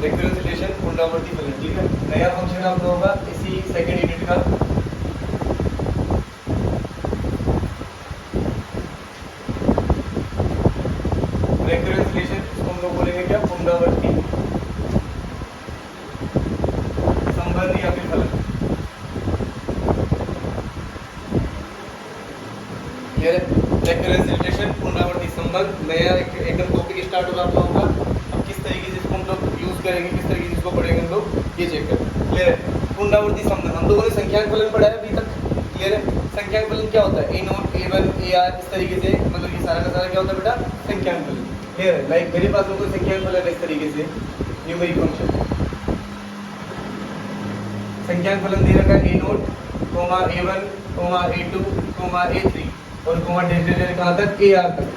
रेक्यूरेंस relation पुनरावर्ती फलन, ठीक है। नया फंक्शन आप लोगों का इसी सेकंड यूनिट का, रेक्यूरेंस रिलेशन, इसको हम लोग बोलेंगे क्या, पुनरावर्ती संबंध या फिर फलन। ये रेक्यूरेंस रिलेशन पुनरावर्ती संबंध, नया एकदम टॉपिक स्टार्ट होगा आप लोगों का। अब किस तरीके से इसको हम लोग यूज करेंगे, किस तरीके से इसको पढ़ेंगे हम लोग, ये चेक करें। क्लियर है। पुनरावर्ती संबंध हम लोगों ने संख्याक फलन पढ़ा है अभी तक, क्लियर है। संख्याक फलन क्या होता है, a0 a1 ar, इस तरीके से, मतलब ये सारा का सारा क्या होता है बेटा, संख्याक फलन। क्लियर है। लाइक मेरे पास लोगों को संख्याक फलन है इस तरीके से, न्यूमेरिक फंक्शन संख्याक फलन दे रखा है a0, a1, a2, a3 और कहाँ तक, ar तक।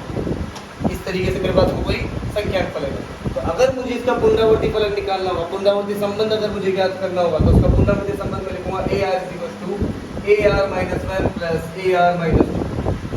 इस तरीके से मेरे पास कोई संख्याक फलन है। तो अगर मुझे इसका पुनरावर्ती फलन निकालना होगा, पुनरावर्ती संबंध अगर मुझे ज्ञात करना होगा, तो उसका पुनरावर्ती संबंध में लिखूंगा ar minus 1 plus ar minus 2।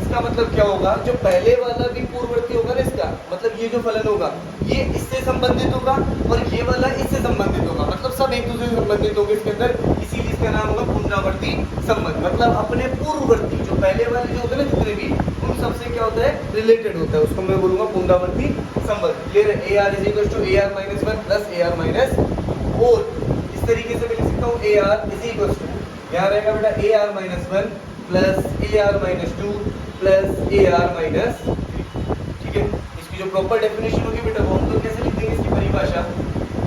इसका मतलब क्या होगा, जो पहले वाला भी पूर्ववर्ती होगा ना इसका, मतलब ये जो फलन होगा ये इससे संबंधित होगा और ये वाला इससे संबंधित होगा, मतलब सब एक दूसरे से संबंधित होंगे इसके अंदर, इसीलिए इसका नाम होगा पुनरावर्ती संबंध। मतलब अपने पूर्ववर्ती जो पहले वाले जो होते हैं ना जितने भी, उन सबसे क्या होता है, रिलेटेड होता है, उसको मैं बोलूंगा पुनरावर्ती संबंध। क्लियर है। ar is equal to ar minus 1 plus ar minus 4। इस तरीके से मैं लिख सकता हूँ ar इज इक्वल टू, यहाँ रहेगा बेटा ar minus 1 plus ar minus 2 plus ar minus 3। ठीक है। इसकी जो प्रॉपर डेफिनेशन होगी बेटा, वो हम लोग कैसे लिख देंगे, इसकी परिभाषा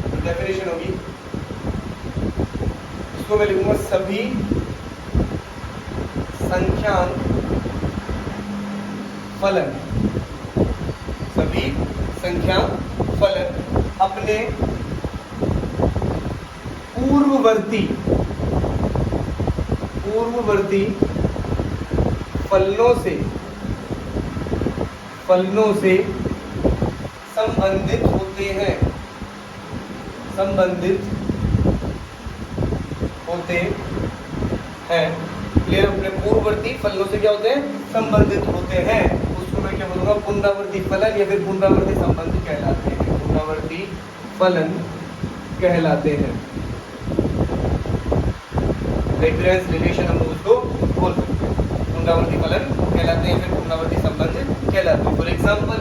जो डेफिनेशन होगी इसको मैं लिखूंगा, सभी संख्यांक फलन, सभी संख्यांक फलन अपने पूर्ववर्ती फलनों से संबंधित होते हैं, क्लियर। अपने पूर्ववर्ती फलनों से क्या होते हैं, संबंधित होते हैं। उसको मैं क्या बोलूंगा, पुनरावर्ती फलन या फिर पुनरावर्ती संबंध कहलाते हैं, पुनरावर्ती फलन कहलाते हैं। रेफरेंस रिलेशन हम उसको बोल सकते हैं, पुनरावर्ती फलन कहलाते हैं, फिर पुनरावर्ती संबंध कहलाते हैं। फॉर एग्जांपल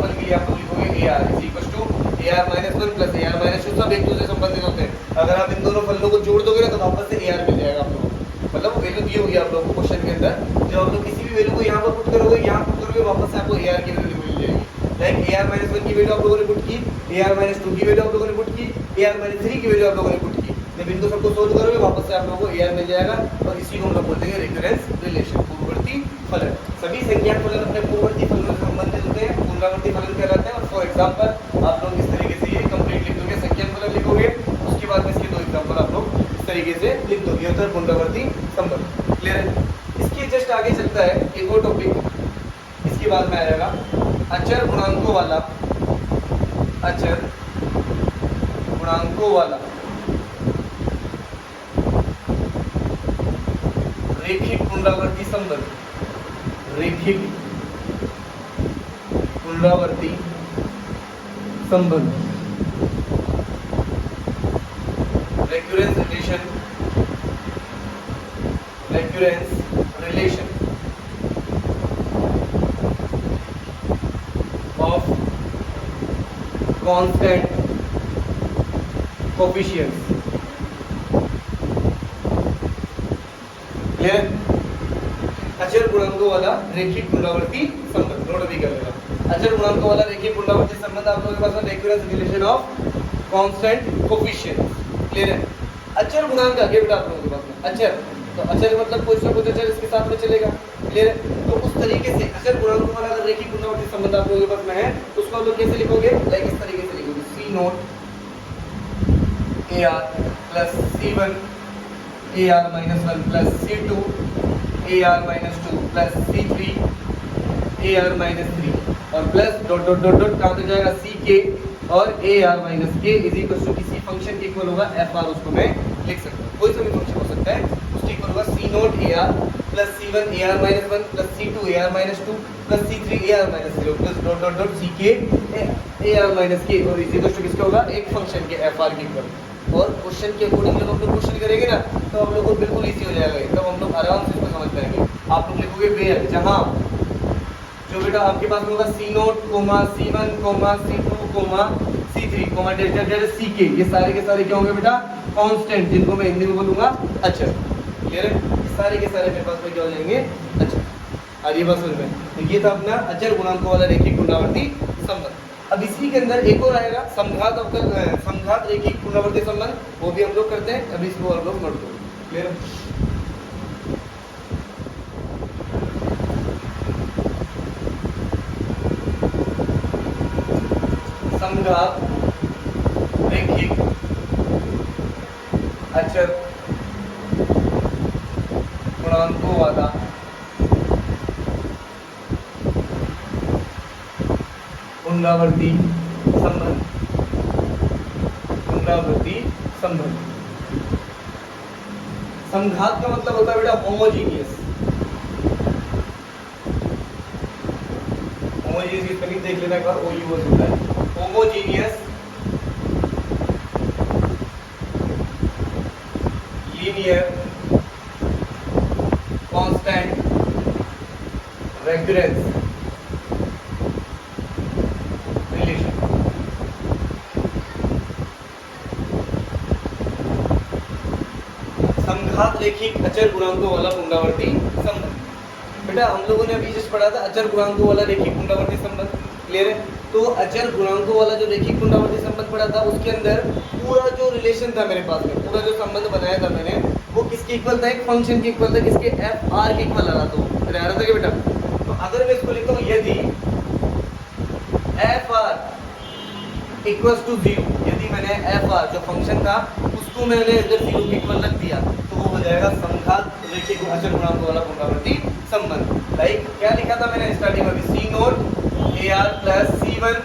के लिए आप लोग लिखोगे ar is equal to ar minus 1 plus ar minus 2, सब एक दूसरे से संबंधित होते हैं। अगर आप इन दोनों फलनों को जोड़ दोगे ना तो वापस से ar मिल जाएगा आप लोगों को, मतलब वैल्यू दी होगी आप लोगों को क्वेश्चन के अंदर। जब आप लोग किसी भी वैल्यू को यहाँ पर पुट करोगे, यहाँ पुट करोगे, वापस से आपको ar की वैल्यू मिल जाएगी। लाइक ar माइनस 1 की वैल्यू आप लोगों ने पुट की, ar माइनस 2 की वैल्यू आप लोगों ने पुट की, ar माइनस 3 की वैल्यू आप लोगों ने पुट की। जब इनको सबको सोल्व करोगे वापस से आप लोगों को ar मिल जाएगा, और इसी को हम लोग बोलते हैं रेकरेंस रिलेशन, पूर्ववर्ती फलन। सभी संख्याक फलन अपने पूर्ववर्ती फलनों से संबंधित होते हैं, पुनरावर्ती फलन कहलाते हैं। और फॉर एग्जांपल आप लोग इस तरीके से ये कंप्लीट लिख दोगे, संख्याक फलन लिखोगे, उसके बाद में इसके दो एग्जांपल आप लोग इस तरीके से लिख दोगे, होता है पुनरावर्ती संबंध। क्लियर है। इसके जस्ट आगे चलता है एक और टॉपिक, इसके बाद में आएगा अचर गुणांकों वाला, अचर गुणांकों वाला रेखिक पुनरावर्ती संबंध, रेखिक पुनरावर्ती संबंध, recurrence relation, of constant coefficients. Clear. अचर गुणांकों वाला रेखिक पुनरावर्ती संबंध, नोट भी कर लेना। अचर गुणांकों वाला रेखिक पुनरावर्ती संबंध आप लोगों के पास है, recurrence relation of constant coefficients. Clear है। अचर गुणांक आगे बेटा आप लोगों के पास में अचर, तो अचर मतलब कुछ ना कुछ अचर इसके साथ में चलेगा। क्लियर है। तो उस तरीके से अचर गुणांकों वाला अगर रेखिक पुनरावर्ती संबंध आप लोगों के पास में है, तो उसको आप लोग कैसे लिखोगे, लाइक इस तरीके से लिखोगे, C naught ar plus c1 ar minus 1 plus c2 ar minus 2 plus c3 ar minus 3 और plus dot dot dot dot कहाँ तक जाएगा, ck और ar minus k is equal to किसी फंक्शन के इक्वल होगा fr, उसको मैं लिख सकता हूँ, कोई सा भी फंक्शन हो सकता है, उसके इक्वल होगा c note ar plus c1 ar minus 1 plus c2 ar minus 2 plus c3 ar minus 0 plus dot dot dot ck ए आर माइनस के और इसी दोस्तों किसका होगा एक फंक्शन के एफ आर के इक्वल। और क्वेश्चन के अकॉर्डिंग जब हम लोग क्वेश्चन करेंगे ना तो हम लोग को बिल्कुल इजी हो जाएगा, तब हम लोग आराम से इसको समझ पाएंगे। आप लोग लिखोगे वेयर, जहाँ जो बेटा आपके पास होगा C naught comma C one comma C two comma C three comma delta delta C K, ये सारे के सारे क्या होंगे बेटा कांस्टेंट, जिनको मैं हिंदी में बोलूंगा अचर। क्लियर है, सारे के सारे मेरे पास में क्या हो जाएंगे अचर। और ये बस में तो ये था अपना अचर गुणांकों वाला रैखिक पुनरावर्ती संबंध। अब इसी के अंदर एक और आएगा समघात अवकल समघात रैखिक पुनरावर्ती संबंध, वो भी हम लोग करते हैं। अभी इसको हम लोग नोट करो। क्लियर है, समघात रैखिक अचर गुणांकों वाला पुनरावर्ती संबंध। पुनरावर्ती संबंध समघात का मतलब होता है बेटा होमोजीनियस। होमोजीनियस की स्पेलिंग देख लेना एक बार, ओ यू एस होता है homogeneous linear constant recurrence relation. समघात रैखिक अचर गुणांकों वाला पुनरावर्ती संबंध। बेटा हम लोगों ने अभी जस्ट पढ़ा था अचर गुणांकों वाला रैखिक पुनरावर्ती संबंध। क्लियर है, तो अचर गुणांकों वाला जो रैखिक पुनरावर्ती संबंध पढ़ा था उसके अंदर पूरा जो रिलेशन था मेरे पास में, पूरा जो संबंध बनाया था मैंने, वो किसके इक्वल था, एक फंक्शन के इक्वल था, किसके एफ आर के इक्वल आ रहा था। तो आ रहा था क्या बेटा, तो अगर मैं इसको लिखता हूँ यदि एफ आर इक्वल्स टू 0, यदि मैंने एफ आर जो फंक्शन था उसको मैंने अगर 0 के इक्वल रख दिया तो वो हो जाएगा समघात रैखिक अचर गुणांकों वाला पुनरावर्ती संबंध। लाइक क्या लिखा था मैंने स्टार्टिंग में, C naught A R plus C one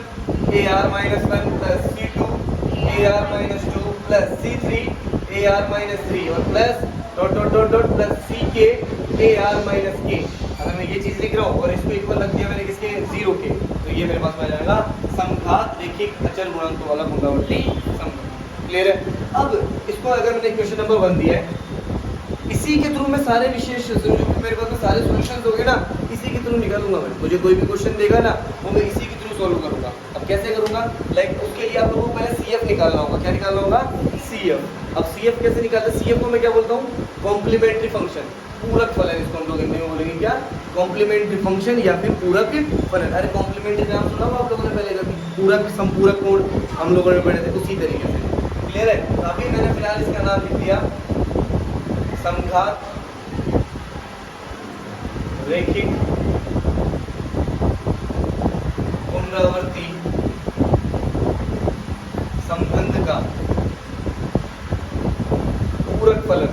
A R minus one plus C two A R minus two plus C three A R minus three और plus dot dot dot dot plus C K A R minus के। अगर मैं ये चीज लिख रहा हूँ और इसको इक्वल रख दिया मैंने किसके 0 के, तो ये मेरे पास में आ जाएगा समघात रैखिक अचर गुणांकों वाला पुनरावर्ती संबंध। क्लियर है, अब इसको अगर मैंने क्वेश्चन नंबर 1 दिया है, इसी के थ्रू मैं सारे विशेष जो मेरे पास में सारे सॉल्यूशंस होंगे ना इसी के थ्रू निकालूंगा मैं। मुझे कोई भी क्वेश्चन देगा ना वो मैं इसी के थ्रू सॉल्व करूंगा। अब कैसे करूंगा, लाइक उसके लिए आप लोगों को पहले सीएफ निकालना होगा। क्या निकालना होगा, सीएफ। अब सीएफ कैसे निकालते हैं, सीएफ को मैं क्या बोलता हूँ, कॉम्प्लीमेंट्री फंक्शन, पूरक फलन। इसको हम लोग हिंदी में बोलेंगे क्या, कॉम्प्लीमेंट्री फंक्शन या फिर पूरक फलन। अरे कॉम्प्लीमेंट्री नाम सुना हो आप लोगों ने पहले कभी, पूरक संपूरक कोण हम लोगों ने पढ़े थे उसी तरीके से। क्लियर है, तो अभी मैंने फिलहाल इसका नाम लिख दिया समघात रैखिक पुनरावर्ती संबंध का पूरक फलन।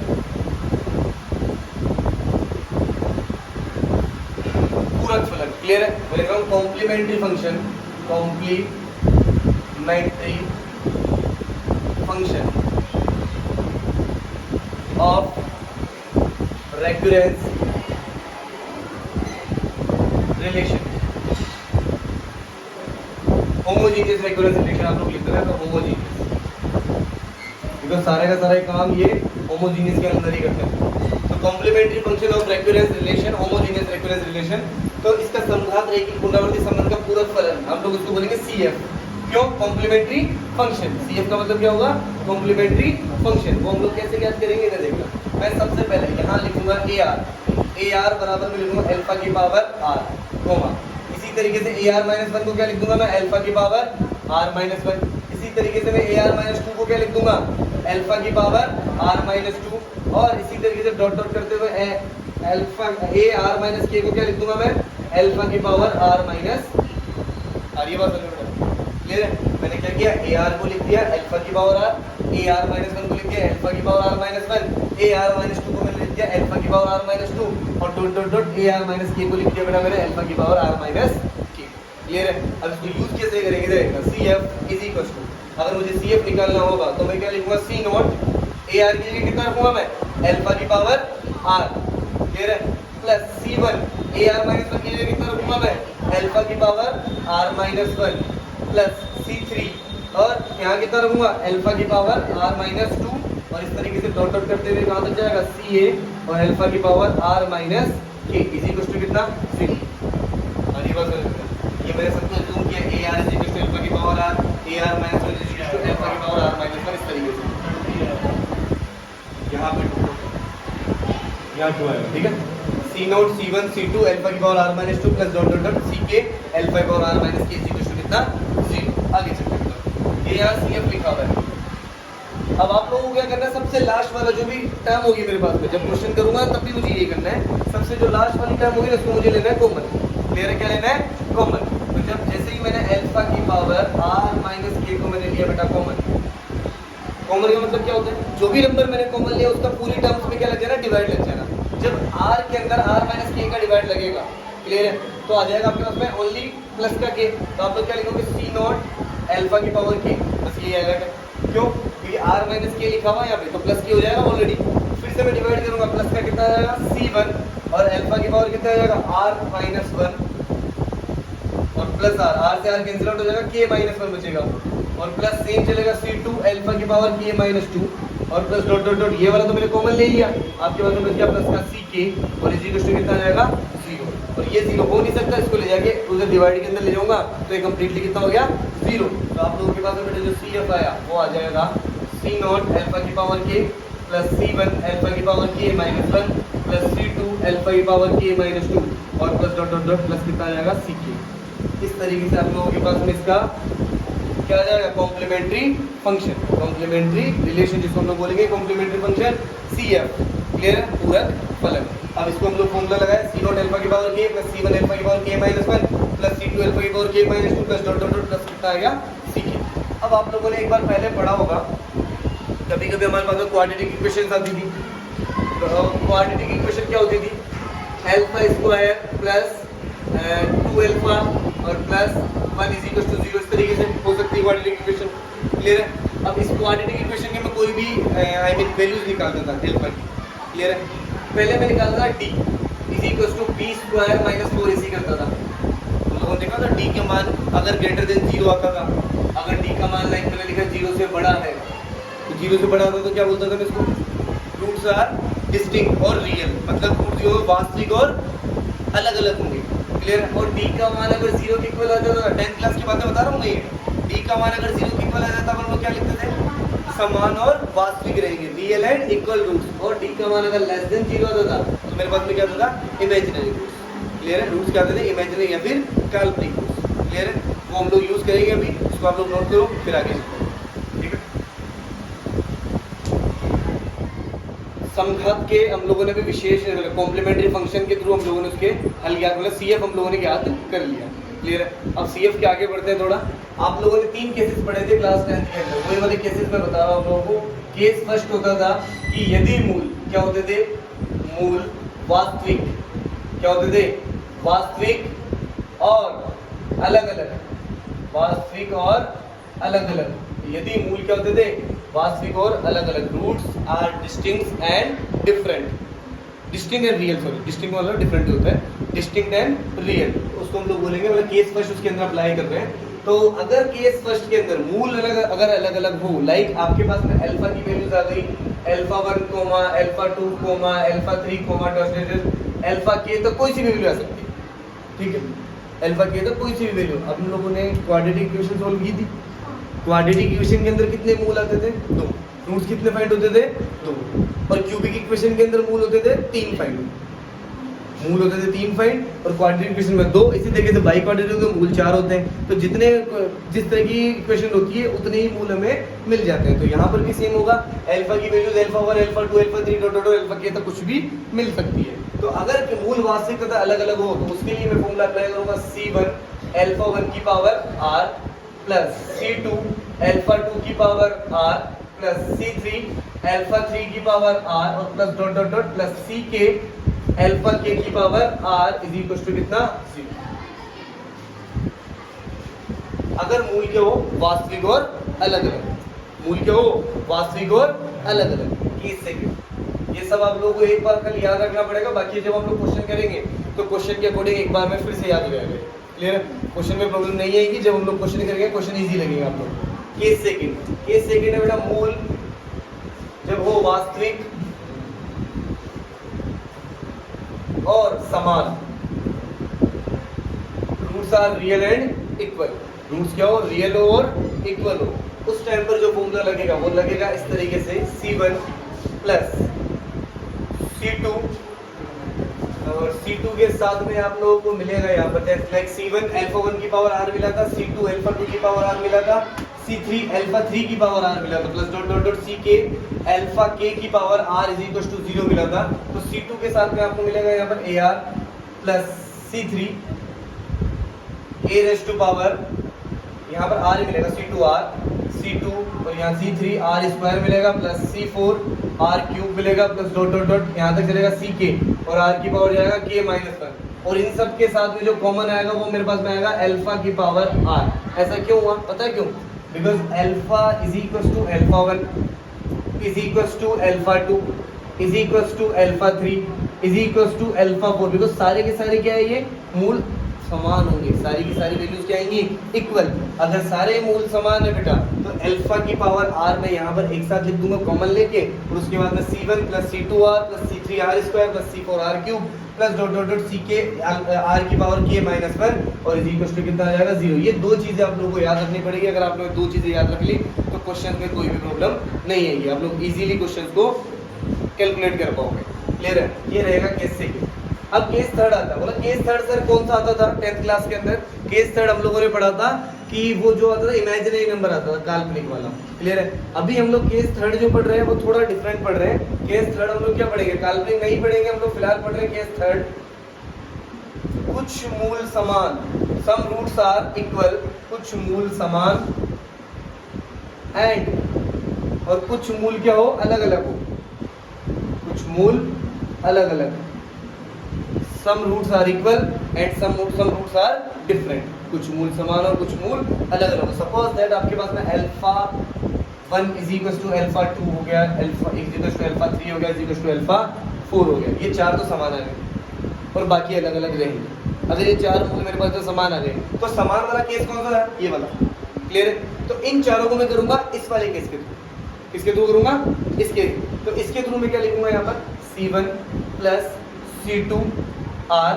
पूरक फलन क्लियर है, मैं लिख रहा हूं complementary function, complementary function of recurrence relation. Homogeneous recurrence relation आप लोग लिखते हैं तो होमोजीनियस, बिकॉज़ सारे का सारा काम ये होमोजीनियस के अंदर ही करते हैं। तो complementary function of recurrence relation, homogeneous recurrence relation, तो इसका समघात रैखिक पुनरावर्ती संबंध का पूरक फलन हम लोग उसको बोलेंगे सीएफ। क्यों, कॉम्प्लीमेंट्री फंक्शन। सीएफ का मतलब क्या होगा, कॉम्प्लीमेंट्री फंक्शन। वो हम लोग कैसे ज्ञात करेंगे इधर देखना। मैं सबसे पहले यहाँ लिखूंगा ए आर बराबर में लिखूंगा अल्फा की पावर आर, कोमा इसी तरीके से ए आर माइनस वन को क्या लिख दूंगा मैं, अल्फा की पावर आर माइनस वन। इसी तरीके से मैं ए आर माइनस टू को क्या लिख दूंगा, अल्फा की पावर आर माइनस टू। और इसी तरीके से डॉट डॉट करते हुए अल्फा ए आर माइनस के को क्या लिख दूंगा मैं, अल्फा की पावर आर माइनस आर। ये बात क्लियर है, मैंने क्या किया, ए आर को लिख दिया अल्फा की power R, A R minus one को लिख दिया अल्फा की power are minus one, A R minus two को मैंने लिख दिया अल्फा की पावर आर माइनस टू, और dot dot dot A R minus के को लिख दिया बेटा मैंने अल्फा की power are minus K. Clear है, अब इसको यूज कैसे करेंगे देखना, C F is equal to, अगर मुझे सी एफ निकालना होगा तो मैं क्या लिखूंगा, सी नोट ए आर की जगह कितना रखूंगा मैं, अल्फा की पावर आर। क्लियर है, plus C one A R minus one की जगह कितना रखूंगा मैं, अल्फा की power are minus one. Plus C3 और यहाँ कितना रखूंगा अल्फा की पावर r माइनस 2 और इस तरीके से डॉट डॉट करते हुए कहाँ तक जाएगा Ca और अल्फा की power r minus k is equal to कितना 0। और ये बात ये मैंने सबको जूम किया ar is equal to alpha की power r ar minus 1 is equal to alpha की पावर r माइनस 1 इस तरीके से यहाँ पे यहाँ 2 आएगा ठीक है। C naught C1 C2 alpha की power r minus 2 plus dot dot dot Ck alpha की power r minus k is equal to कितना 0। आगे चलते हैं ये यहाँ CF लिखा हुआ है। अब आप लोगों को क्या करना है, सबसे लास्ट वाला जो भी टर्म होगी मेरे पास में जब क्वेश्चन करूंगा तब भी मुझे ये करना है, सबसे जो लास्ट वाली टर्म होगी ना उसको मुझे लेना है कॉमन। क्लियर है, क्या लेना है कॉमन। तो जब जैसे ही मैंने अल्फा की पावर r माइनस k को मैंने लिया बेटा कॉमन, कॉमन का मतलब क्या होता है, जो भी नंबर मैंने कॉमन लिया उसका पूरी टर्म्स में क्या लग जाना, डिवाइड लग जाना। जब r के अंदर r माइनस k का डिवाइड लगेगा, क्लियर है, तो आ जाएगा आपके पास में ओनली प्लस का k। तो आप लोग क्या लिखोगे C नॉट अल्फा की पावर k, बस ये आएगा। क्यों, क्योंकि r माइनस k लिखा हुआ है यहाँ पे तो प्लस k हो जाएगा ऑलरेडी। फिर से मैं डिवाइड करूंगा, प्लस का कितना आ जाएगा C1 और अल्फा की पावर कितना आ जाएगा r माइनस 1 और प्लस r से r कैंसिल आउट हो जाएगा, k माइनस 1 बचेगा और प्लस सेम चलेगा C2 अल्फा की पावर k माइनस 2 और प्लस डॉट डॉट डॉट, ये वाला तो मैंने कॉमन ले लिया, आपके पास में बच गया प्लस का Ck और इज इक्वल टू कितना आ जाएगा 0। और ये 0 हो नहीं सकता, इसको ले जाके उधर डिवाइड के अंदर ले जाऊंगा तो ये कंप्लीटली कितना हो गया 0। तो आप लोगों के पास में जो CF आया वो आ जाएगा C नॉट अल्फा की power k plus C1 alpha की power k minus 1 plus C2 alpha की पावर k माइनस 2 और plus dot dot dot plus कितना आ जाएगा Ck। इस तरीके से आप लोगों के पास में इसका क्या आ जाएगा, कॉम्प्लीमेंट्री फंक्शन, कॉम्प्लीमेंट्री रिलेशन जिसको हम लोग बोलेंगे कॉम्प्लीमेंट्री फंक्शन CF। क्लियर है, पूरक फलन। अब इसको हम लोग फॉर्मूला लगाए C नॉट अल्फा की power k plus C1 alpha की power k minus 1 plus C2 alpha की power k minus 2 plus dot dot dot plus कितना आ गया Ck। अब आप लोगों ने एक बार पहले पढ़ा होगा, कभी कभी हमारे पास में क्वाड्रेटिक इक्वेशंस आती थी। तो क्वाड्रेटिक इक्वेशन क्या होती थी, अल्फा स्क्वायर प्लस 2 अल्फा और प्लस 1 इज इक्वल टू 0 इस तरीके से हो सकती है क्वाड्रेटिक इक्वेशन। क्लियर है। अब इस क्वाड्रेटिक इक्वेशन के मैं कोई भी आई मीन वैल्यूज निकालता था अल्फा की। क्लियर है, पहले मैं निकालता था d is equal to b square minus 4 ac करता था। तुम लोगों ने देखा था d के मान अगर ग्रेटर देन 0 आता था, अगर d का मान लाइक मैंने लिखा 0 से बड़ा है तो 0 से बड़ा था तो क्या बोलता था मैं इसको, रूट्स आर डिस्टिंक्ट और रियल, मतलब रूट जो वास्तविक और अलग अलग होंगे। क्लियर है। और d का मान अगर 0 के इक्वल आ जाता था, 10th क्लास की बातें बता रहा हूँ मैं, ये d का मान अगर 0 के इक्वल आ जाता हम लोग क्या लिखते थे, समान और वास्तविक रहेंगे, रियल एंड इक्वल रूट्स। और d का मान अगर लेस देन 0 आता था तो मेरे पास में क्या होता था, इमेजिनरी रूट्स। क्लियर है, रूट्स क्या होते थे, इमेजिनरी या फिर काल्पनिक रूट्स। क्लियर है, वो हम लोग यूज करेंगे अभी, उसको आप लोग नोट करो फिर आगे चलते हैं। ठीक है, समघात के हम लोगों ने भी विशेष कॉम्प्लीमेंट्री फंक्शन के थ्रू हम लोगों ने उसके हल किया, मतलब CF हम लोगों ने याद कर लिया। क्लियर है, अब CF के आगे बढ़ते हैं थोड़ा। आप लोगों ने 3 केसेस पढ़े थे क्लास 10th के अंदर, वही वाले केसेस मैं बता रहा हूँ आप लोगों को। केस फर्स्ट होता था कि यदि मूल क्या होते थे, मूल वास्तविक क्या होते थे, वास्तविक और अलग अलग, वास्तविक और अलग अलग। यदि मूल क्या होते थे, वास्तविक और अलग अलग। Roots are distinct and different, distinct and real, sorry distinct मतलब डिफरेंट होता है, डिस्टिंक्ट एंड रियल, उसको हम लोग बोलेंगे। मतलब केस फर्स्ट उसके अंदर अप्लाई कर रहे हैं। तो अगर केस फर्स्ट के अंदर मूल अगर अलग अलग हो, लाइक आपके पास में अल्फा की वैल्यूज आ गई, alpha 1 comma alpha 2 comma alpha 3 comma dot alpha के, तो कोई सी भी वैल्यू आ सकती है। ठीक है, अल्फा के तो कोई सी भी वैल्यू। अब हम लोगों ने क्वाड्रेटिक इक्वेशन सॉल्व की थी, क्वाड्रेटिक इक्वेशन के अंदर कितने मूल आते थे, 2। रूट्स कितने फाइंड होते थे, 2। और क्यूबिक इक्वेशन के अंदर मूल होते थे 3 फाइंड, मूल होते थे 3 फाइंड, और क्वाड्रेटिक इक्वेशन में 2। इसी तरीके से बाई क्वाड्रेटिक में मूल 4 होते हैं। तो जितने जिस तरह की इक्वेशन होती है उतने ही मूल हमें मिल जाते हैं। तो यहाँ पर भी सेम होगा, अल्फा की values alpha 1 alpha 2 alpha 3 dot dot alpha के तक कुछ भी मिल सकती है। तो अगर मूल वास्तविक तथा अलग अलग हो तो उसके लिए मैं फॉर्मूला अप्लाई करूंगा, C1 अल्फा 1 की power r plus C2 alpha 2 की power r plus C3 alpha 3 की पावर r और plus dot dot dot plus Ck alpha k की power r is equal to कितना, 0। अगर मूल के हो वास्तविक और अलग अलग, मूल के हो वास्तविक और अलग अलग, केस से ये सब आप लोगों को एक बार कल याद रखना पड़ेगा। बाकी जब हम लोग क्वेश्चन करेंगे तो क्वेश्चन के अकॉर्डिंग एक बार में फिर से याद हो जाएगा। क्लियर है? क्वेश्चन में प्रॉब्लम नहीं आएगी, जब हम लोग क्वेश्चन करेंगे क्वेश्चन इजी लगेगा आप लोग। केस सेकंड है बेटा मूल जब हो वास्तविक और समान, roots are real and equal, roots क्या हो, रियल हो और इक्वल हो, उस टाइम पर जो फॉर्मूला लगेगा वो लगेगा इस तरीके से C1 प्लस C2, और C2 के साथ में आप लोगों को मिलेगा यहाँ पर लाइक C1 अल्फा 1 की पावर r मिला था, C2 अल्फा 2 की पावर r मिला था, C3 अल्फा 3 की पावर r मिला था, plus dot dot dot CK alpha k की power r is equal to 0 मिला था। तो C2 के साथ में आपको मिलेगा यहाँ पर AR plus C3 a raise to power, यहाँ पर r मिलेगा C2r C2 और यहाँ C3 r स्क्वायर मिलेगा प्लस C4 r क्यूब मिलेगा प्लस डॉट डॉट डॉट यहाँ तक चलेगा CK और r की पावर जाएगा k माइनस 1, और इन सब के साथ में जो कॉमन आएगा वो मेरे पास में आएगा अल्फा की पावर r। ऐसा क्यों हुआ पता है क्यों? Because alpha is equal to alpha 1 is equal to alpha 2 is equal to alpha 3 is equal to alpha 4, because सारे के सारे क्या है ये मूल समान होंगे, सारी की सारी वैल्यूज क्या आएंगी इक्वल। अगर सारे मूल समान है बेटा तो अल्फा की पावर r मैं यहाँ पर एक साथ लिख दूंगा कॉमन लेके, और उसके बाद में C1 plus C2r plus C3r square plus C4r cube plus dot dot dot CK r की पावर k माइनस 1 और इज इक्वल टू कितना आ जाएगा 0। ये दो चीजें आप लोगों को याद रखनी पड़ेगी। अगर आप लोग दो चीजें याद रख ली तो क्वेश्चन में कोई भी प्रॉब्लम नहीं आएगी, आप लोग इजीली क्वेश्चन को कैलकुलेट कर पाओगे। क्लियर है? ये रहेगा केस सेकंड। अब केस थर्ड आता है। बोला केस थर्ड सर कौन सा आता था 10th क्लास के अंदर? केस थर्ड हम लोगों ने पढ़ा था कि वो जो आता था इमेजिनरी नंबर आता था, काल्पनिक वाला। क्लियर है? अभी हम लोग केस थर्ड जो पढ़ रहे हैं वो थोड़ा डिफरेंट पढ़ रहे हैं। केस थर्ड हम लोग क्या पढ़ेंगे? काल्पनिक नहीं पढ़ेंगे हम लोग, फिलहाल पढ़ रहे हैं केस थर्ड। कुछ मूल समान, सम रूट्स आर इक्वल, कुछ मूल समान एंड, और कुछ मूल क्या हो अलग अलग हो, कुछ मूल अलग अलग, some roots are equal and some roots are different, कुछ मूल समान और कुछ मूल अलग अलग हो। सपोज दैट आपके पास में alpha 1 is equal to alpha 2 हो गया, alpha is equal to alpha 3 हो गया, इज इक्वल टू अल्फा 4 हो गया। ये चार तो समान आ गए और बाकी अलग अलग रहेंगे। अगर ये चार मूल मेरे पास तो समान आ गए तो समान वाला केस कौन सा है? ये वाला। क्लियर है? तो इन चारों को मैं करूंगा इस वाले केस के थ्रू। किसके थ्रू करूंगा? इसके। तो इसके थ्रू मैं क्या लिखूंगा यहाँ पर? C1 plus C2 r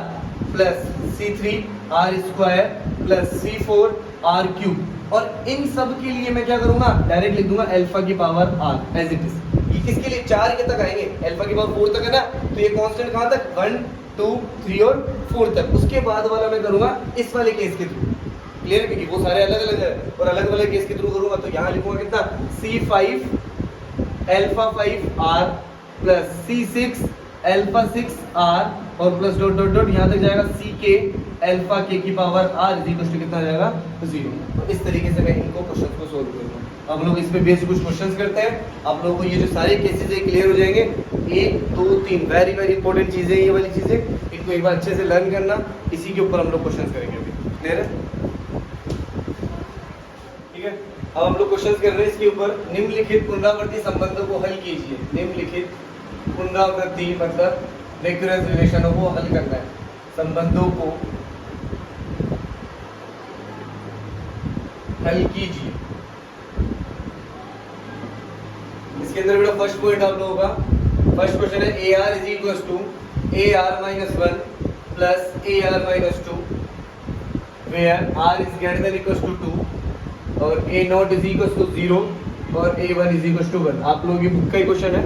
plus C3 r square plus C4 r cube, और इन सब के लिए मैं क्या करूंगा? डायरेक्ट लिख दूंगा अल्फा की power r as it is. ये किसके लिए? 4 के तक आएंगे, अल्फा की पावर 4 तक है ना, तो ये कांस्टेंट कहां तक? 1 2 3 और 4 तक। उसके बाद वाला मैं करूंगा इस वाले केस के थ्रू। क्लियर है? क्योंकि वो सारे अलग अलग है और अलग वाले केस के थ्रू करूंगा तो यहाँ लिखूंगा कितना? C5 alpha 5 r plus C6 alpha 6 r और प्लस डॉट डॉट डॉट यहाँ तक जाएगा CK अल्फा k की power r is equal to कितना जाएगा? 0। तो इस तरीके से मैं इनको क्वेश्चन को सोल्व करूंगा। हम लोग इस पे बेस कुछ क्वेश्चंस करते हैं। आप लोगों को ये जो सारे केसेस है क्लियर हो जाएंगे। 1 2 3 वेरी वेरी इंपॉर्टेंट चीजें, ये वाली चीजें इनको एक बार अच्छे से लर्न करना। इसी के ऊपर हम लोग क्वेश्चंस करेंगे अभी। क्लियर है? ठीक है, अब हम लोग क्वेश्चंस कर रहे हैं इसके ऊपर। निम्नलिखित पुनरावृत्ति संबंधों को हल कीजिए। निम्नलिखित पुनरावृत्ति मतलब रिकरेंस रिलेशनों को हल करना है, संबंधों को हल कीजिए। इसके अंदर बेटा फर्स्ट पॉइंट आप लोगों का फर्स्ट क्वेश्चन है AR is equal to AR minus 1 plus AR minus 2 where R is greater than equal to 2 और A naught is equal to 0 और A1 इज इक्वल टू 1। आप लोगों की बुक का ही क्वेश्चन है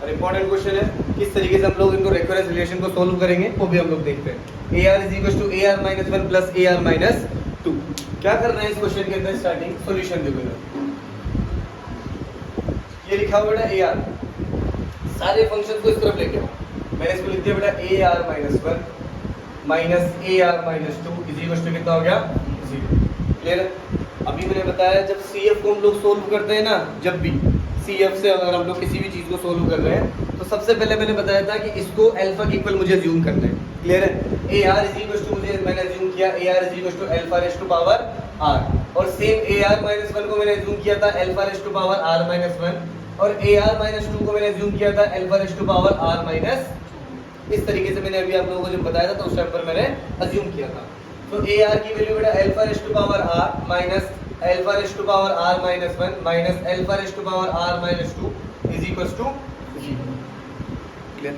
और इंपॉर्टेंट क्वेश्चन है। किस तरीके से हम लोग इनको रेकरेंस रिलेशन को सोल्व करेंगे वो भी हम लोग देखते हैं। AR is equal to AR minus 1 plus AR minus 2। क्या करना है इस क्वेश्चन के अंदर? स्टार्टिंग सॉल्यूशन देखो। ये लिखा हुआ बेटा AR, सारे फंक्शन को इस तरफ लेके आओ। मैंने इसको लिख दिया बेटा AR minus 1 minus AR minus 2 is equal to कितना हो गया? 0। क्लियर है? अभी मैंने बताया जब CF को हम लोग सोल्व करते हैं ना, जब भी CF से अगर हम लोग किसी भी चीज़ को सोल्व कर रहे हैं तो सबसे पहले मैंने बताया था कि इसको अल्फा के इक्वल मुझे अज्यूम करना है। क्लियर है? AR इज इक्वल टू मुझे मैंने अज्यूम किया AR is equal to alpha raise to power r, और सेम AR माइनस 1 को मैंने अज्यूम किया था alpha raise to power r minus 1, और AR माइनस 2 को मैंने अज्यूम किया था alpha raise to power r minus. इस तरीके से मैंने अभी आप लोगों को जब बताया था तो उस टाइम पर मैंने अज्यूम किया था। तो ए आर की वैल्यू बेटा alpha raise to power are minus alpha raise to power are minus 1 minus alpha raise to power are minus 2 is equals to 0। Clear.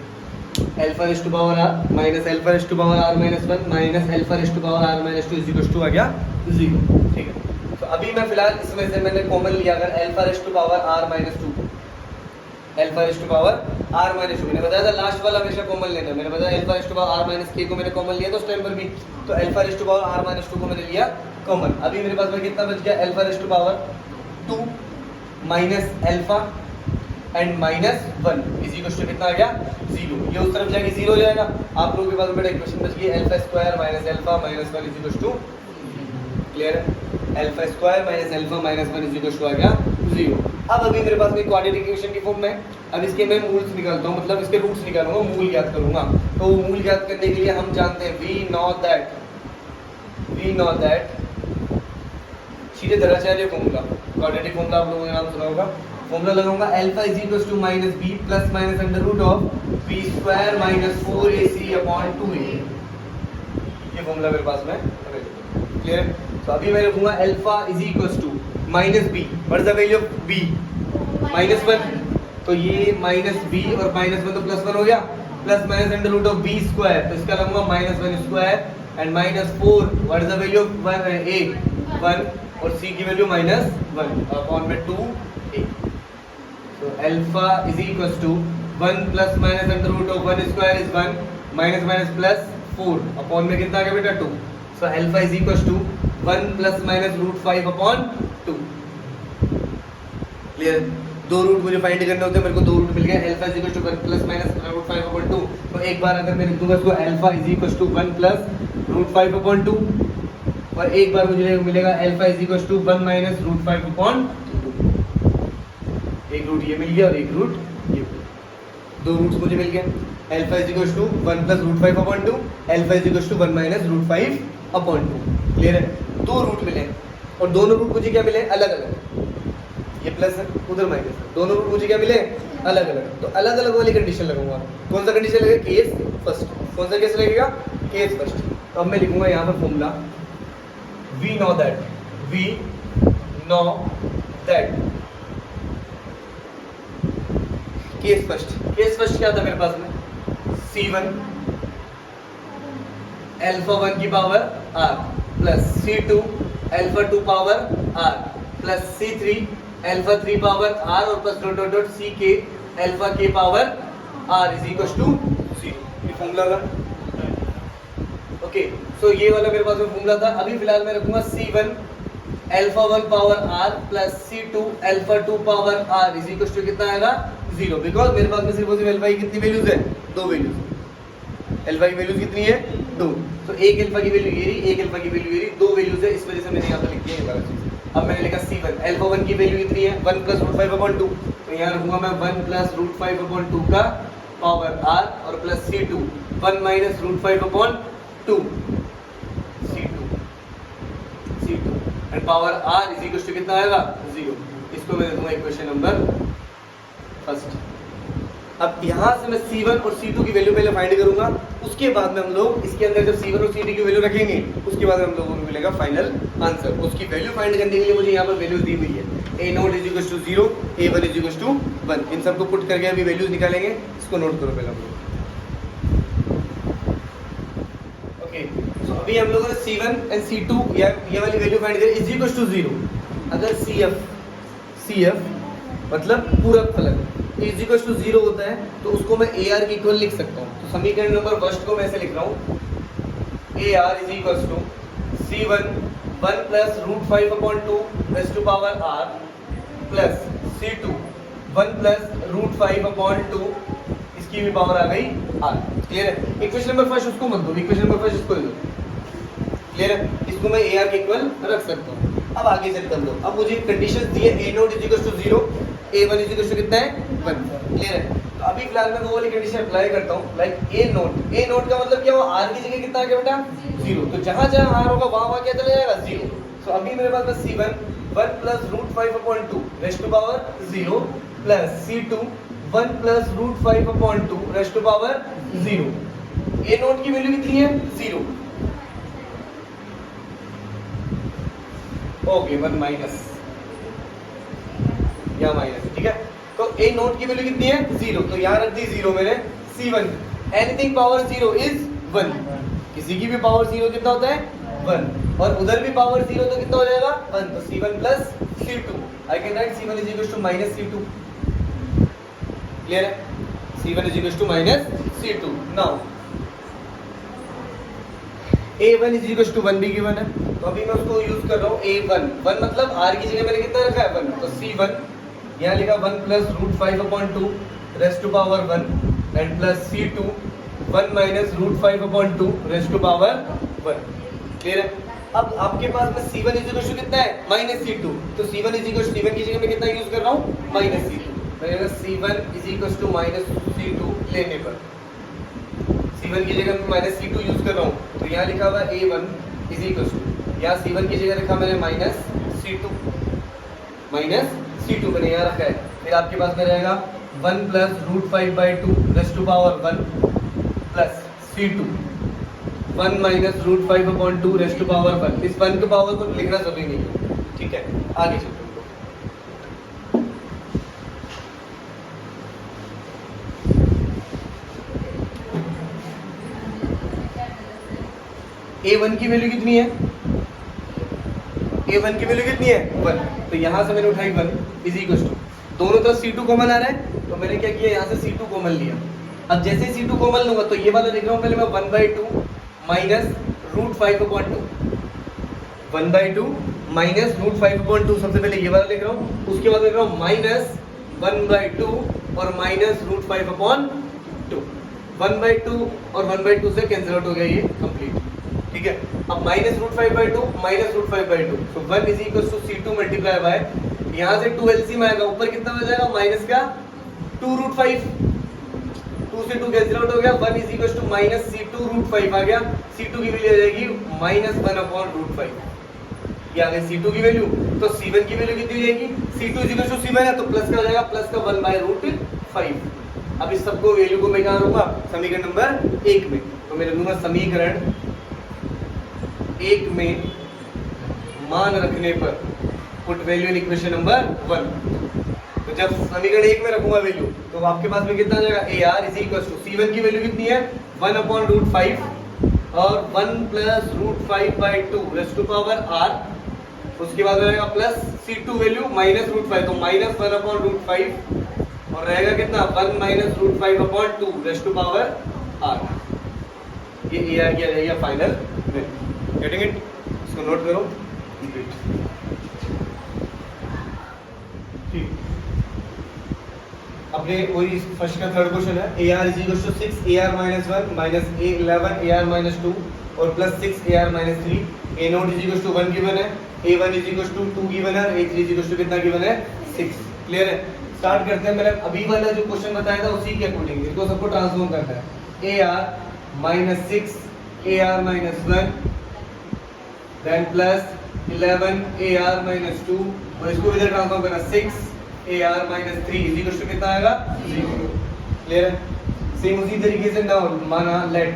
Alpha raise to power are minus alpha raise to power are minus 1 minus alpha raise to power are minus 2 is equals to आ गया 0। ठीक है, तो अभी मैं फिलहाल इसमें से मैंने कॉमन लिया अगर alpha raise to power are minus 2, alpha raise to power are minus 2 मैंने बताया था लास्ट वाला हमेशा कॉमन लेना। मैंने बताया alpha raise to power are minus के को मैंने कॉमन लिया था उस टाइम पर भी, तो alpha raise to power are minus 2 को मैंने लिया कॉमन। अभी मेरे पास में कितना बच गया alpha raise to power 2 minus alpha and minus 1 is equal to कितना आ गया 0। ये उस तरफ जाके 0 हो जाएगा। आप लोगों के पास बेटा इक्वेशन बच गई alpha square minus alpha minus 1 is equal to clear है। Alpha square minus alpha minus 1 is equal to आ गया 0। अब अभी मेरे पास में क्वाड्रेटिक इक्वेशन की फॉर्म में अब इसके मैं मूल्स निकालता हूँ, मतलब इसके रूट्स निकालूंगा, मूल ज्ञात करूंगा। तो मूल ज्ञात करने के लिए हम जानते हैं वी नो दैट सीधे दराचार्य फॉर्मूला, क्वाड्रेटिक फॉर्मूला आप लोगों ने नाम सुना होगा। फॉर्मूला लगाऊंगा alpha is equal to minus B plus minus under root of B square minus 4ac upon 2a। ये फॉर्मूला मेरे पास में क्लियर। तो अभी मैं लिखूंगा alpha is equal to minus B, what is the value of B minus 1, तो ये माइनस बी और माइनस 1 तो प्लस 1 हो गया, plus minus under root of B square, तो इसका लगूंगा minus 1 square and minus 4, what is the value of a 1 और c की वैल्यू माइनस 1 अपॉन में 2a। तो alpha is equal to 1 plus minus under root of 1 square is 1 minus minus plus 4 upon में कितना आ गया बेटा 2। So alpha is equal to 1 plus minus root 5 upon 2। Clear. दो रूट मुझे फाइंड करने होते हैं, मेरे को दो रूट मिल गए। Alpha is equal to 1 plus minus root 5 upon 2, तो एक बार अगर मैं लिख दूंगा इसको alpha is equal to 1 plus root 5 upon 2 और एक बार मुझे मिलेगा alpha is equal to 1 minus root 5 upon 2। एक रूट ये मिल गया और एक रूट ये, दो रूट्स मुझे मिल गए। Alpha is equal to 1 plus root 5 upon 2, alpha is equal to 1 minus root 5 upon 2। Clear है। दो रूट मिले और दोनों रूट मुझे क्या मिले अलग अलग, ये प्लस है उधर माइनस है, दोनों रूट मुझे क्या मिले अलग अलग। तो अलग अलग वाली कंडीशन लगाऊंगा। कौन सा कंडीशन लगेगा केस फर्स्ट, कौन सा केस लगेगा केस फर्स्ट। तो अब मैं लिखूंगा यहाँ पर formula we know that case first क्या था मेरे पास में C1 अल्फा 1 की power r plus C2 alpha 2 power r plus C3 alpha 3 power r और plus dot dot dot C K alpha K power r is equal to 0। ये formula था। Okay, सो ये वाला मेरे पास में फॉर्मूला था। अभी फिलहाल मैं रखूंगा C1 alpha 1 power r plus C2 alpha 2 power r is equal to कितना आएगा 0, बिकॉज मेरे पास में सिर्फ और सिर्फ अल्फा की कितनी वैल्यूज है, दो वैल्यूज। अल्फा की वैल्यूज कितनी है 2, तो एक अल्फा की वैल्यू ये रही, एक अल्फा की वैल्यू ये रही, दो वैल्यूज है, इस वजह से मैंने यहाँ पर लिख दिया ये वाला चीज। अब मैंने लिखा C1 अल्फा 1 की वैल्यू कितनी है 1 प्लस रूट 5 अपॉन 2, तो यहाँ रखूंगा मैं 1 प्लस रूट 5 अपॉन 2 का पावर r और plus C2 1 minus root 5 upon 2 C2 and power r is equal to कितना आएगा 0। इसको मैं दे दूंगा इक्वेशन नंबर फर्स्ट। अब यहाँ से मैं C1 और C2 की वैल्यू पहले फाइंड करूंगा, उसके बाद में हम लोग इसके अंदर जब C1 और C2 की वैल्यू रखेंगे उसके बाद हम लोगों को मिलेगा फाइनल आंसर। उसकी वैल्यू फाइंड करने के लिए मुझे यहाँ पर वैल्यूज दी हुई है a0 is equal to 0, a1 is equal to 1। इन सबको पुट करके अभी वैल्यूज निकालेंगे, इसको नोट करो पहले हम लोग। ओके, सो अभी हम लोगों ने C1 एंड C2 ये वाली वैल्यू फाइंड करी इज इक्वल टू 0। अगर CF मतलब पूरक फलन इज इक्वल टू 0 होता है तो उसको मैं AR के इक्वल लिख सकता हूँ। तो समीकरण नंबर फर्स्ट को मैं ऐसे लिख रहा हूँ AR is equal to C1 1 plus root 5 upon 2 raise to power R plus C2 1 plus root 5 upon 2 इसकी भी पावर आ गई R। क्लियर है। इक्वेशन नंबर फर्स्ट उसको मत दो, इक्वेशन नंबर फर्स्ट इसको दो। क्लियर है। इसको मैं AR के इक्वल रख सकता हूँ। अब आगे चलते हम लोग। अब मुझे कंडीशंस दी है a0 is equal to 0, a1 is equal to कितना है 1। क्लियर है। तो अभी फिलहाल मैं वो वाली कंडीशन अप्लाई करता हूँ लाइक a0 का मतलब क्या हुआ r की जगह कितना आ गया बेटा 0, तो जहाँ जहाँ r होगा वहाँ क्या चला जाएगा 0। सो अभी मेरे पास C1 1 plus root 5 upon 2 raise to power 0 plus C2 1 plus root 5 upon 2 raise to power 0। a0 की वैल्यू कितनी है 0। ओके 1 माइनस, यहाँ माइनस, ठीक है। तो ए नोट की वैल्यू कितनी है 0, तो यहाँ रख दी 0 मैंने C1, एनीथिंग पावर 0 इज 1, किसी की भी पावर 0 कितना होता है 1, और उधर भी पावर 0 तो कितना हो जाएगा 1, तो C1 plus C2, I can write C1 is equal to minus C2, clear है, C1 is equal to minus C2। Now A1 is equal to 1 भी गिवन है, तो अभी मैं उसको यूज कर रहा हूँ A1, 1 मतलब R की जगह मैंने कितना रखा है 1, तो C1 यहाँ लिखा 1 plus root 5/2 raise to power 1 and plus C2 1 minus root 5/2 raise to power 1, clear है। अब आपके पास में C1 इज इक्वल टू कितना है माइनस C2, तो C1 is equal to C1 की जगह मैं कितना यूज कर रहा हूँ माइनस C2, मैंने C1 is equal to minus C2 लेने पर C1 की जगह मैं माइनस C2 यूज कर रहा हूँ, तो यहाँ लिखा हुआ A1 इज इक्वल टू, यहाँ C1 की जगह रखा मैंने माइनस C2 मैंने यहाँ रखा है, फिर आपके पास में रहेगा 1 plus root 5/2 raise to power 1 plus C2 1 minus root 5/2 raise to power 1, इस 1 के पावर को लिखना जरूरी नहीं है, ठीक है। आगे चलते A1 की वैल्यू कितनी है, A1 की वैल्यू कितनी है 1, तो यहाँ से मैंने उठाई 1 इज इक्वल टू, दोनों तरफ C2 कॉमन आ रहा है, तो मैंने क्या किया यहाँ से C2 कॉमन लिया। अब जैसे C2 कॉमन लूंगा तो ये वाला लिख रहा हूँ पहले मैं 1/2 माइनस रूट 5/2, 1/2 माइनस रूट 5/2, सबसे पहले ये वाला लिख रहा हूँ, उसके बाद लिख रहा हूँ माइनस 1/2 और माइनस रूट 5/2, 1/2 और 1/2 से कैंसिल आउट हो गया ये कंप्लीट, ठीक है। अब माइनस रूट 5/2 माइनस रूट 5/2, तो 1 is equal to C2 multiply by, यहाँ से 2 एलसीएम आएगा, ऊपर कितना हो जाएगा माइनस का 2 रूट 5, 2 से 2 कैंसिल आउट हो गया, 1 is equal to minus C2 root 5 आ गया, C2 की वैल्यू आ जाएगी माइनस 1/√5, ये आ गई C2 की वैल्यू। तो C1 की वैल्यू कितनी हो जाएगी, C2 is equal to C1 है तो प्लस का हो जाएगा, प्लस का 1/√5। अब इस सबको वैल्यू को मैं कहाँ रखूंगा समीकरण नंबर 1 में, तो मैं लिखूंगा समीकरण 1 में मान रखने पर put value in equation number 1, तो जब समीकरण 1 में रखूंगा वैल्यू तो आपके पास में कितना आ जाएगा AR is equal to, C1 की वैल्यू कितनी है 1/√5 और 1 plus root 5/2 raise to power R, उसके बाद रहेगा plus C2 value minus root 5, तो माइनस 1/√5 और रहेगा कितना 1 minus root 5/2 raise to power R, ये AR की आ जाएगी फाइनल वैल्यू, गेटिंग इट, इसको नोट करो कंप्लीट, ठीक। अपने वही फर्स्ट का थर्ड क्वेश्चन है, AR is equal to 6 AR minus 1 minus 11 AR minus 2 और plus 6 AR minus 3, A naught is equal to 1 given है, A1 is equal to 2 given है, A3 इज इक्वल टू कितना given है 6, clear है। Start करते हैं, मैंने अभी वाला जो क्वेश्चन बताया था उसी के अकॉर्डिंग इसको सबको ट्रांसफॉर्म करना है, AR minus 6 AR minus 1 then plus 11 AR minus 2 और इसको इधर ट्रांसफॉर्म करना 6 AR minus 3 is equal to कितना आएगा 0, क्लियर है। सेम उसी तरीके से नाउ माना let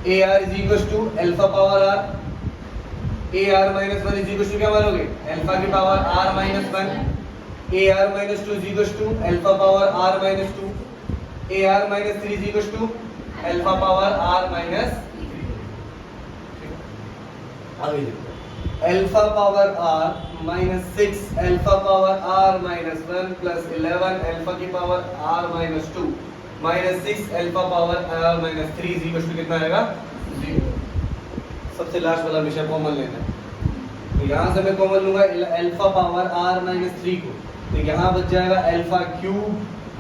AR is equal to alpha power R, AR minus 1 is equal to क्या मानोगे अल्फा की power R minus 1, AR minus 2 is equal to alpha power R minus 2, AR minus 3 is equal to alpha power R minus 3, alpha power R minus 6 alpha power R minus 1 plus 11 alpha की power R minus 2 minus 6 alpha power R minus 3 is equal to कितना आएगा 0। सबसे last वाला विषय common लेना है, तो यहाँ से मैं कॉमन लूंगा अल्फा पावर R माइनस 3 को, तो यहाँ बच जाएगा alpha cube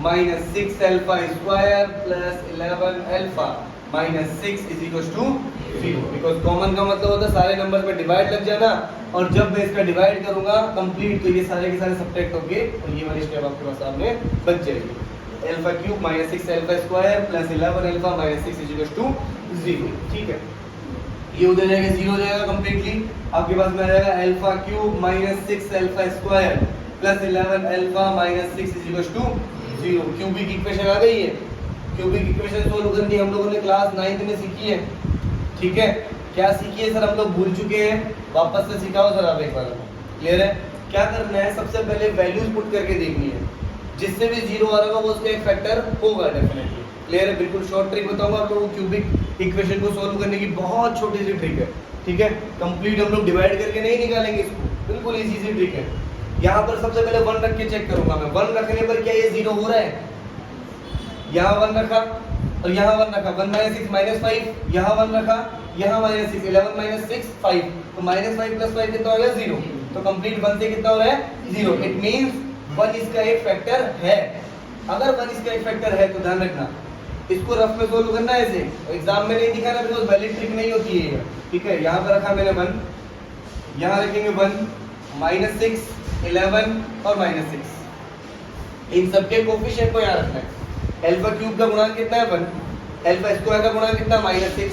minus 6 alpha square plus 11 alpha minus 6 is equal to 0, because common का मतलब होता है सारे नंबर पे डिवाइड लग जाना, और जब मैं इसका डिवाइड करूंगा कंप्लीट तो ये सारे के सारे सब्ट्रैक्ट होंगे और ये वाली स्टेप आपके पास सामने बच जाएगी, alpha cube minus 6 alpha square plus 11 alpha minus 6 is equal to 0, ठीक है। ये उधर जाएगा 0 हो जाएगा कंप्लीटली, आपके पास में रहेगा alpha cube minus 6 alpha square plus 11 alpha minus 6 is equal to 0। Cubic equation आ गई है, क्यूबिक इक्वेशन सोल्व करनी हम लोगों ने क्लास 9th में सीखी है, ठीक है। क्या सीखी है सर हम लोग भूल चुके हैं, वापस से सिखाओ सर आप एक बार। क्लियर है? क्या करना है, सबसे पहले वैल्यूज पुट करके देखनी है, जिससे भी जीरो आ रहा होगा वो उसका एक फैक्टर होगा डेफिनेटली। क्लियर है? बिल्कुल शॉर्ट ट्रिक बताऊंगा आप लोगों को, क्यूबिक इक्वेशन को सोल्व करने की बहुत छोटी सी ट्रिक है। ठीक है, कंप्लीट हम लोग डिवाइड करके नहीं निकालेंगे इसको, बिल्कुल इजी सी ट्रिक है। यहाँ पर सबसे पहले 1 रख के चेक करूंगा मैं, 1 रखने पर क्या ये 0 हो रहा है? यहाँ 1 रखा और यहाँ 1 रखा, 1 - 6 -5, यहाँ 1 रखा, यहाँ -6, 11 - 6 5, तो -5 + 5 कितना हो गया? 0। तो कंप्लीट 1 से कितना हो रहा है? 0। इट मींस 1 इसका एक फैक्टर है। अगर 1 इसका एक फैक्टर है तो ध्यान रखना इसको रफ में सोल्व करना है ऐसे, एग्जाम में नहीं दिखाना, बिकॉज वैलिड ट्रिक नहीं होती है। ठीक है, यहाँ पर रखा मैंने 1, यहाँ रखेंगे 1, -6, 11 और -6, इन सबके कोफिशिएंट को यहाँ रखना है। अल्फा क्यूब का गुणांक कितना है? 1, अल्फा स्क्वायर का गुणांक कितना? -6,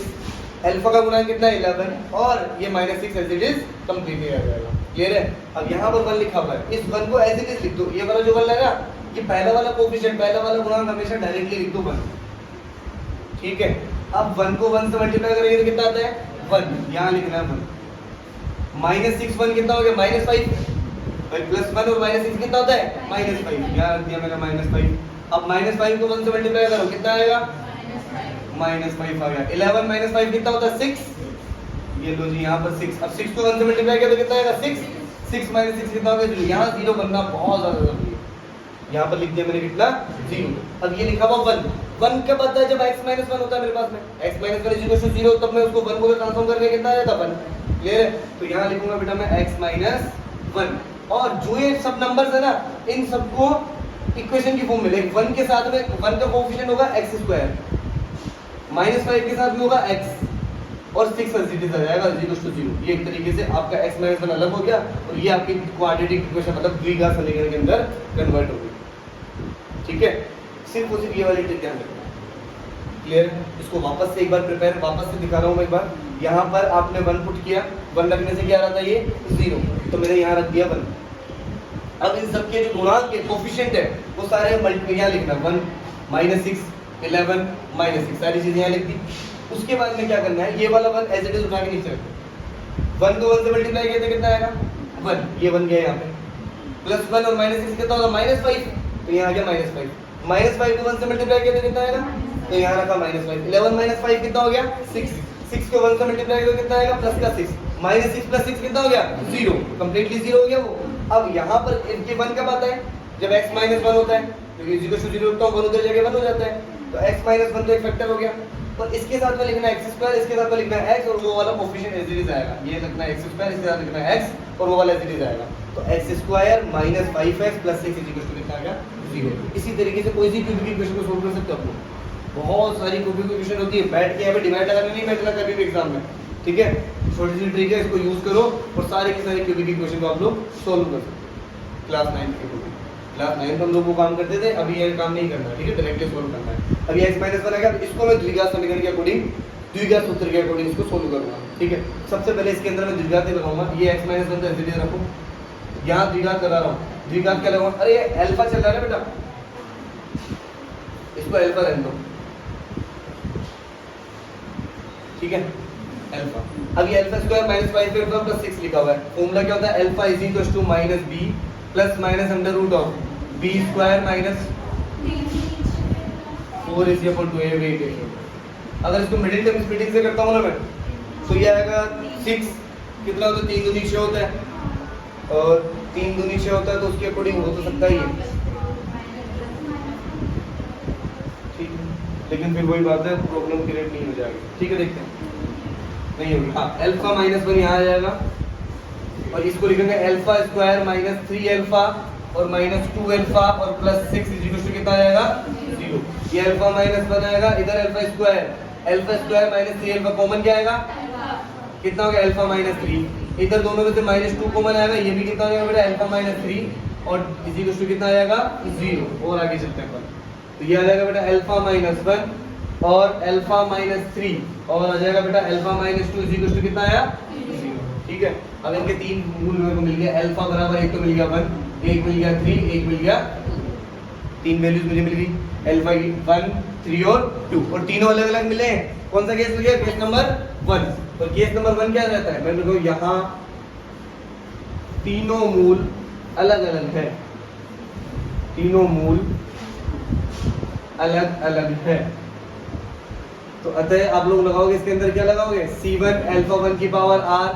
अल्फा का गुणांक कितना है? 11, और ये -6 एज इट इज कंप्लीटली आ जाएगा। क्लियर है? अब यहाँ पर 1 लिखा हुआ है, इस 1 को एज इट इज लिख दो। ये वाला जो 1 है ना, ये पहला वाला कोफिशिएंट, पहला वाला गुणांक हमेशा डायरेक्टली लिख दो 1। ठीक है, अब 1 को 1 से मल्टीप्लाई करेंगे तो कितना आता है? 1, यहाँ लिखना है 1। -6 1 कितना हो गया? -5, भाई +1 और -6 कितना होता है? -5, यहाँ रख दिया मैंने -5। अब -5 को 1 से मल्टीप्लाई करो, कितना आएगा? -5 आ गया। 11 - 5 कितना होता है? 6, ये लो जी यहाँ पर 6। अब 6 को 1 से मल्टीप्लाई किया तो कितना आएगा? 6, 6 - 6 कितना होगा? 0। यहाँ 0 बनना बहुत ज्यादा जरूरी है, यहाँ पर लिख दिया मैंने कितना? 0। अब ये लिखा हुआ 1 क्या पता है? जब x - 1 होता है मेरे पास में, x - 1 = 0, तब मैं उसको 1 को ट्रांसफॉर्म करके कितना आ जाता? 1। क्लियर है? तो यहाँ लिखूंगा बेटा मैं x - 1, और जो ये सब नंबर्स है ना, इन सबको इक्वेशन की फॉर्म में लिख। 1 के साथ में 1 का कोएफिशिएंट होगा x², -5 के साथ में होगा x, और 6 एज इट इज आ जाएगा = 0। ये एक तरीके से आपका x - 1 अलग हो गया, और ये आपकी क्वाड्रेटिक इक्वेशन मतलब द्विघात समीकरण के अंदर कन्वर्ट हो गई। ठीक है, सिर्फ और सिर्फ ये वाली ट्रिक ध्यान रखना। क्लियर है? इसको वापस से एक बार प्रिपेयर, वापस से दिखा रहा हूँ मैं एक बार। यहाँ पर आपने 1 पुट किया, 1 रखने से क्या आ रहा था? ये 0, तो मैंने यहाँ रख दिया 1। अब इन सबके जो गुणांक के कोफिशिएंट है वो सारे यहाँ लिखना, 1 -6 11 -6, सारी चीजें यहाँ लिख दी। उसके बाद में क्या करना है? ये वाला 1 एज इट इज उठा के नीचे रखो। 1 को 1 से मल्टीप्लाई किया तो कितना आएगा? 1, ये बन गया यहाँ पे। +1 और -6 कितना होगा? -5, तो यहाँ आ गया -5। -5 को 1 से मल्टीप्लाई किया तो कितना आएगा? तो यहाँ रखा -5। 11 - 5 कितना हो गया? 6, 6 को 1 से मल्टीप्लाई किया तो कितना आएगा? +6, -6 + 6 कितना हो गया? 0, कंप्लीटली 0 हो गया वो। अब यहाँ पर इनके 1 कब आता है? जब x - 1 होता है, क्योंकि 0 रखता हूँ 1 उधर जगह 1 हो जाता है, तो x - 1 तो एक फैक्टर हो गया। और इसके साथ में लिखना है x², इसके साथ में लिखना है x, और वो वाला कोफिशिएंट एज इट इज आएगा। ये लिखना है x², इसके साथ लिखना है x, और वो वाला एज इट इज आएगा। तो x² - 5x + 6 कितना आ गया? 0। इसी तरीके से कोई सी क्यूबिक इक्वेशन को सोल्व कर सकते हो आप लोग। बहुत सारी क्यूबिक इक्वेशन होती है, बैठ के यहाँ पे डिवाइड लगाने नहीं बैठना कभी भी एग्जाम में। ठीक है, छोटी सी ट्रिक है, इसको यूज करो और सारे के सारे क्यूबिक इक्वेशन को आप लोग सोल्व कर सकते हो। क्लास 9 के क्यूबिक, क्लास 9 में हम लोग वो काम करते थे, अभी ये काम नहीं करना है। ठीक है, डायरेक्टली सोल्व करना है। अभी x - 1 आ गया, इसको मैं द्विघात समीकरण के अकॉर्डिंग, द्विघात सूत्र के अकॉर्डिंग इसको सोल्व करूंगा। ठीक है, सबसे पहले इसके अंदर मैं द्विघात ही लगाऊंगा। ये x - 1 तो ऐसे रखो, यहाँ द्विघात लगा रहा हूँ। द्विघात क्या लगाऊंगा? अरे ये अल्फा चल रहा है बेटा, इसको अल्फा रहने दो। ठीक है, अल्फा। अब ये अल्फा स्क्वायर -5 पे + 6 लिखा हुआ है। फॉर्मूला क्या होता है? अल्फा = -b ± (b² - 4 अगर इसको मिडिल टर्म स्प्लिटिंग से करता हूँ ना मैं, तो ये आएगा 6, कितना होता है? 3 दूनी 6 होता है, और 3 दूनी 6 होता है, तो उसके अकॉर्डिंग हो तो सकता ही है। ठीक है, लेकिन फिर वही बात है, प्रॉब्लम क्रिएट नहीं हो जाएगी। ठीक है, देखते हैं, नहीं होगी। हाँ, अल्फा -1 यहाँ आ जाएगा, और इसको लिखेंगे अल्फा स्क्वायर -3α और -2α और +6 कितना आ जाएगा? 0। ये अल्फा -1 आएगा, इधर अल्फा स्क्वायर -3α कॉमन क्या आएगा? कितना हो गया? अल्फा -3। इधर दोनों में से -2 कॉमन आएगा, ये भी कितना हो जाएगा बेटा? अल्फा -3, और कितना आ जाएगा? 0। और आगे चलते हैं, तो ये आ जाएगा बेटा अल्फा -1 और अल्फा -3, और आ जाएगा बेटा अल्फा -2 कितना आया? 0। ठीक है, अब इनके 3 मूल मेरे को मिल गया। अल्फा बराबर एक तो मिल गया 1, एक मिल गया 3, एक मिल गया 3 वैल्यूज मुझे मिल गई। अल्फा 1, 3 और 2, और तीनों अलग अलग मिले हैं। कौन सा केस मिल गया? Case number 1। और केस नंबर 1 क्या रहता है? मैं देखो यहाँ तीनों मूल अलग अलग है, तीनों मूल अलग अलग है। तो अतः आप लोग लगाओगे इसके अंदर क्या लगाओगे, C1 अल्फा 1 की power r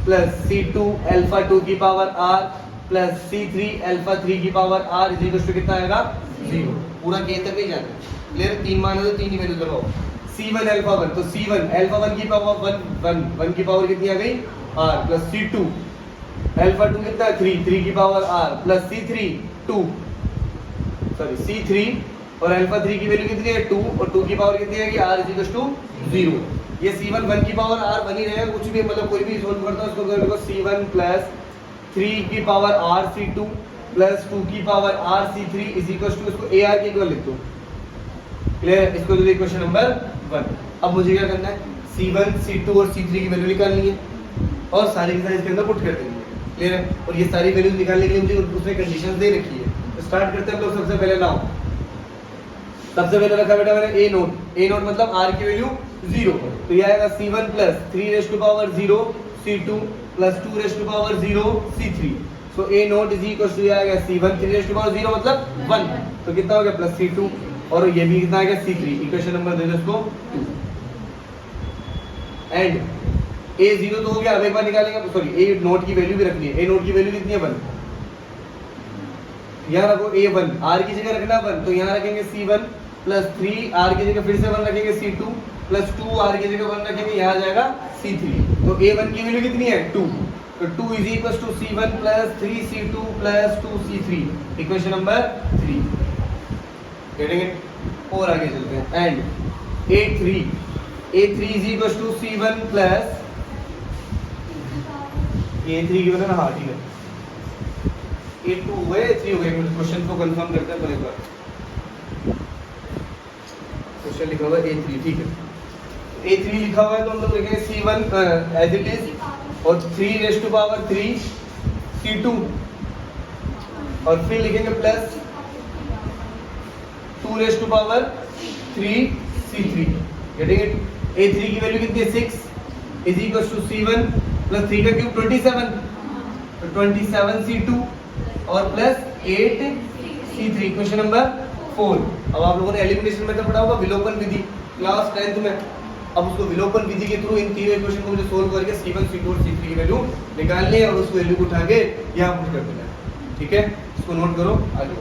plus C2 alpha 2 की power r plus C3 alpha 3 की power r is equal to कितना आएगा 0। पूरा के तक नहीं जाना, क्लियर। तीन मान है तो तीन ही वैल्यू लगाओ। C1 अल्फा 1 तो C1 अल्फा 1 की पावर 1 की पावर कितनी आ गई r प्लस C2 अल्फा 2 कितना 3 की पावर r प्लस C3 और अल्फा 3 की वैल्यू कितनी है 2 और 2 की पावर कितनी आएगी r इज इक्वल टू 0। ये C1 1 की पावर r बनी रहेगा, कुछ भी मतलब कोई भी सोल्व करता है उसको करोगे C1 प्लस 3 की पावर r C2 प्लस 2 की power r C3 is equal to इसको AR के इक्वल लिख दो, क्लियर। इसको तो इक्वेशन नंबर 1। अब मुझे क्या करना है, C1 C2 और C3 की वैल्यू निकालनी है और सारी की सारी इसके अंदर पुट कर देनी है, क्लियर है। और ये सारी वैल्यूज निकालने के लिए मुझे उसमें कंडीशंस दे रखी है। तो स्टार्ट करते हैं हम लोग सबसे पहले नाउ। सबसे पहले रखा बेटा मैंने ए नोट मतलब r की वैल्यू 0, तो ये आएगा C1 plus 3 raise to power 0 C2 plus 2 raise to power 0 C3। So A naught is equal to आएगा C1 3 रेज़ टू पावर 0 मतलब 1, तो कितना हो गया प्लस C2 और ये भी कितना आ गया C3। इक्वेशन नंबर दे दो इसको 2 एंड ए 0 तो हो गया। अब एक बार निकालेंगे, सॉरी ए नोट की वैल्यू भी रखनी है। ए नोट की वैल्यू कितनी है 1, यहाँ रखो A1 r की जगह रखना 1, तो यहाँ रखेंगे C1 प्लस 3 r की जगह फिर से 1 रखेंगे C2 प्लस 2 r की जगह 1 रखेंगे, यहाँ आ जाएगा C3। तो A1 की वैल्यू कितनी है 2, तो 2 is equal to C1 plus 3 C2 plus 2 C3। Equation number 3 getting it. और आगे चलते हैं and A3 is equal to C1 plus A3 की वजह ना, हाँ ठीक है A2 हुए A3 हो गए। क्वेश्चन को कंफर्म करते हैं पहले बार। क्वेश्चन लिखा हुआ है A3, ठीक है। A3 लिखा हुआ है तो हम लोग लिखेंगे C1 एज इट इज और 3 रेज़ टू पावर 3 C2 और फिर लिखेंगे plus 2 raise to power 3 C3। Getting it. A3 की वैल्यू कितनी है 6 is equal to C1 plus 3 का क्यूब 27, तो 27 C2 और प्लस 8 C3। Question number 4। अब आप लोगों ने एलिमिनेशन मेथड पढ़ा होगा, विलोपन विधि क्लास 10th में। अब उसको विलोपन विधि के थ्रू इन तीनों इक्वेशन को मुझे सोल्व करके C1 C2 और C3 की वैल्यू निकालनी है और उस वैल्यू को उठा के यहाँ पुट कर देना है, ठीक है। इसको नोट करो आगे।